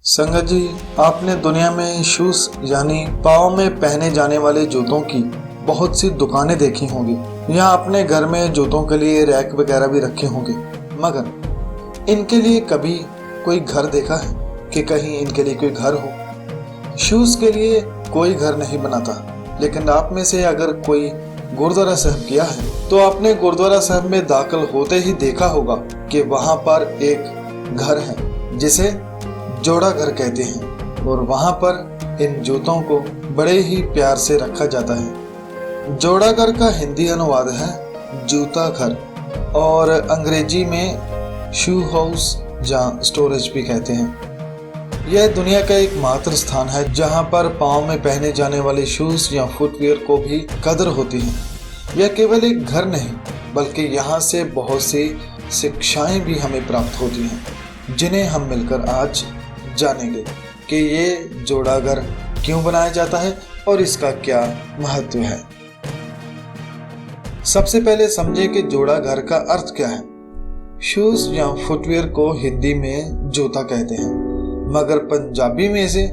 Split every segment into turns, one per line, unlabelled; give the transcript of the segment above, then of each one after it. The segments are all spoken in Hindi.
संगत जी, आपने दुनिया में शूज यानी पाँव में पहने जाने वाले जूतों की बहुत सी दुकानें देखी होंगी। यहाँ अपने घर में जूतों के लिए रैक वगैरह भी रखे होंगे, मगर इनके लिए कभी कोई घर देखा है कि कहीं इनके लिए कोई घर हो? शूज के लिए कोई घर नहीं बनाता, लेकिन आप में से अगर कोई गुरुद्वारा साहब गया है तो आपने गुरुद्वारा साहब में दाखिल होते ही देखा होगा कि वहाँ पर एक घर है जिसे जोड़ा घर कहते हैं, और वहाँ पर इन जूतों को बड़े ही प्यार से रखा जाता है। जोड़ा घर का हिंदी अनुवाद है जूता घर, और अंग्रेजी में शू हाउस या स्टोरेज भी कहते हैं। यह दुनिया का एकमात्र स्थान है जहाँ पर पाँव में पहने जाने वाले शूज या फुटवियर को भी कदर होती है। यह केवल एक घर नहीं, बल्कि यहाँ से बहुत सी शिक्षाएं भी हमें प्राप्त होती हैं, जिन्हें हम मिलकर आज जानेंगे कि ये जोड़ा घर क्यों बनाया जाता है और इसका क्या महत्व है। सबसे पहले समझे कि जोड़ा घर का अर्थ क्या है। शूज या फुटवियर को हिंदी में जूता कहते हैं, मगर पंजाबी में इसे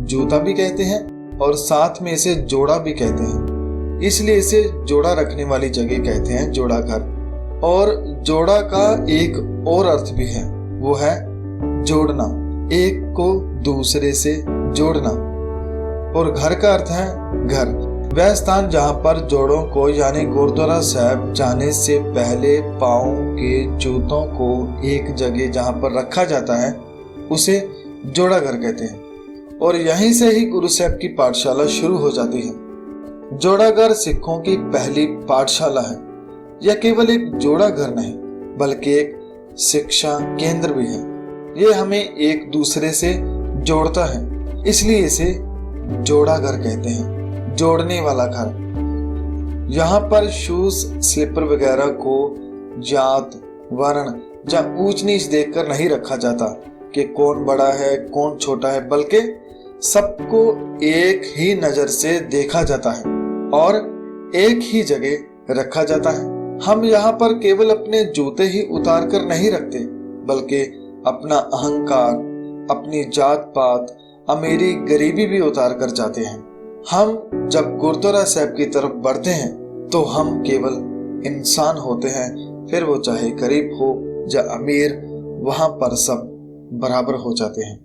जूता भी कहते हैं और साथ में इसे जोड़ा भी कहते हैं, इसलिए इसे जोड़ा रखने वाली जगह कहते हैं जोड़ा घर। और जोड़ा का एक और अर्थ भी है, वो है जोड़ना, एक को दूसरे से जोड़ना। और घर का अर्थ है घर, वह स्थान जहाँ पर जोड़ों को यानी गुरुद्वारा साहब जाने से पहले पाँव के जूतों को एक जगह जहाँ पर रखा जाता है उसे जोड़ा घर कहते हैं। और यहीं से ही गुरु साहब की पाठशाला शुरू हो जाती है। जोड़ा घर सिखों की पहली पाठशाला है। यह केवल एक जोड़ा घर नहीं, बल्कि एक शिक्षा केंद्र भी है। ये हमें एक दूसरे से जोड़ता है, इसलिए इसे जोड़ा घर कहते हैं, जोड़ने वाला घर। यहाँ पर शूज स्लीपर वगैरह को जात वर्ण या ऊंच नीच देखकर नहीं रखा जाता कि कौन बड़ा है कौन छोटा है, बल्कि सबको एक ही नजर से देखा जाता है और एक ही जगह रखा जाता है। हम यहाँ पर केवल अपने जूते ही उतार कर नहीं रखते, बल्कि अपना अहंकार, अपनी जात पात, अमीरी गरीबी भी उतार कर जाते हैं। हम जब गुरुद्वारा साहब की तरफ बढ़ते हैं तो हम केवल इंसान होते हैं, फिर वो चाहे गरीब हो या अमीर, वहां पर सब बराबर हो जाते हैं।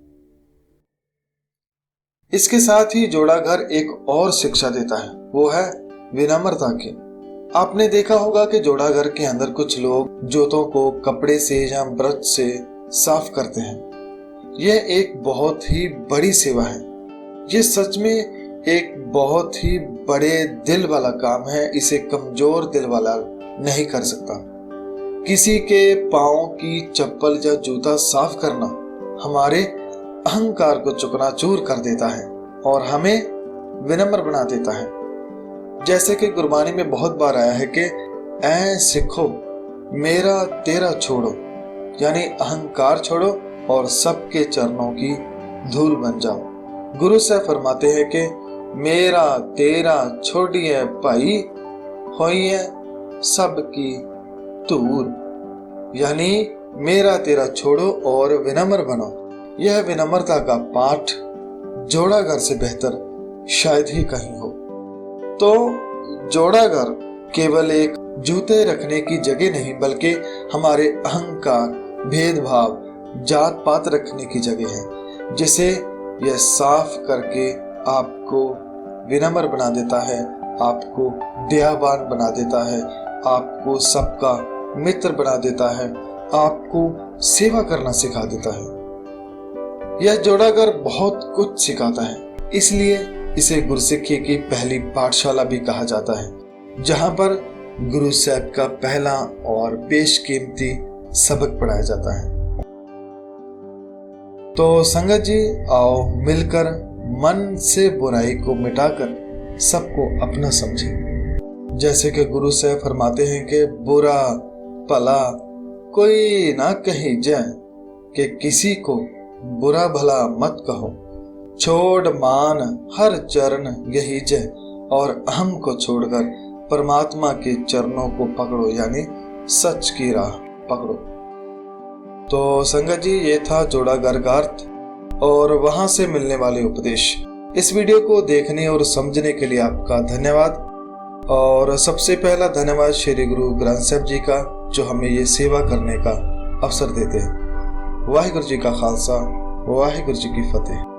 इसके साथ ही जोड़ा घर एक और शिक्षा देता है, वो है विनम्रता की। आपने देखा होगा कि जोड़ा घर के अंदर कुछ लोग जूतों को कपड़े से या ब्रश से साफ करते हैं। यह एक बहुत ही बड़ी सेवा है। यह सच में एक बहुत ही बड़े दिल वाला काम है। इसे कमजोर दिल वाला नहीं कर सकता। किसी के पाँव की चप्पल या जूता साफ करना हमारे अहंकार को चकनाचूर कर देता है और हमें विनम्र बना देता है। जैसे कि गुरबानी में बहुत बार आया है कि ऐ सिखो मेरा तेरा छोड़ो, यानी अहंकार छोड़ो और सबके चरणों की धूल बन जाओ। गुरु साहब फरमाते हैं कि मेरा तेरा छोड़िए भाई, होइए सबकी धूल, यानी मेरा तेरा छोड़ो और विनम्र बनो। यह विनम्रता का पाठ जोड़ा घर से बेहतर शायद ही कहीं हो। तो जोड़ा घर केवल एक जूते रखने की जगह नहीं, बल्कि हमारे अहंकार, भेदभाव, जात पात रखने की जगह है, जिसे यह साफ करके आपको विनम्र बना देता है, आपको दयावान बना देता है, आपको सबका मित्र बना देता है, आपको सेवा करना सिखा देता है। यह जोड़ा घर बहुत कुछ सिखाता है, इसलिए इसे गुरसिक्खी की पहली पाठशाला भी कहा जाता है, जहाँ पर गुरु साहब का पहला और बेशकीमती सबक पढ़ाया जाता है। तो संगत जी, आओ मिलकर मन से बुराई को मिटाकर सबको अपना समझें। जैसे कि गुरु साहब फरमाते हैं कि बुरा भला कोई ना कही जाए, कि किसी को बुरा भला मत कहो, छोड़ मान हर चरण यही जय, और अहम को छोड़कर परमात्मा के चरणों को पकड़ो, यानी सच की राह पकड़ो। तो संगत जी, ये था जोड़ा घर का अर्थ। और वहां से मिलने वाले उपदेश। इस वीडियो को देखने और समझने के लिए आपका धन्यवाद। और सबसे पहला धन्यवाद श्री गुरु ग्रंथ साहिब जी का, जो हमें ये सेवा करने का अवसर देते हैं। वाहिगुरु जी का खालसा, वाहिगुरु जी की फतेह।